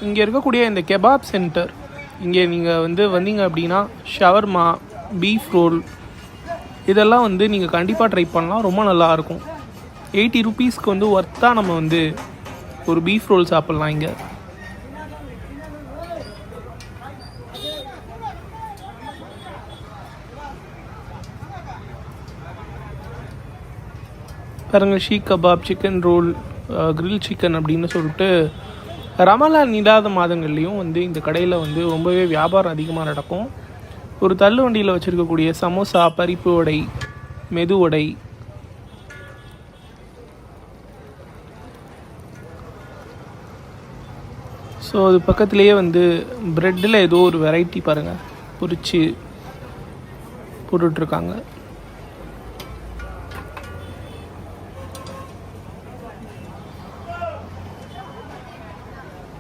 இங்கே இருக்கக்கூடிய இந்த கெபாப் சென்டர், இங்கே நீங்கள் வந்தீங்க அப்படின்னா ஷவர்மா, பீஃப் ரோல் இதெல்லாம் நீங்கள் கண்டிப்பாக ட்ரை பண்ணலாம். ரொம்ப நல்லாயிருக்கும். 80 ருபீஸ்க்கு ஒர்த்தாக நம்ம ஒரு பீஃப் ரோல் சாப்பிட்லாம். இங்கே பாருங்கள், seekh kebab, chicken roll, grill chicken அப்படின்னு சொல்லிட்டு ரமலான் இல்லாத மாதங்கள்லேயும் இந்த கடையில் ரொம்பவே வியாபாரம் அதிகமாக நடக்கும். ஒரு தள்ளு வண்டியில் வச்சுருக்கக்கூடிய சமோசா, பருப்பு வடை, மெது வடை, ஸோ அது பக்கத்துலேயே ப்ரெட்டில் ஏதோ ஒரு வெரைட்டி பாருங்கள் பொரிச்சு போட்டுட்ருக்காங்க.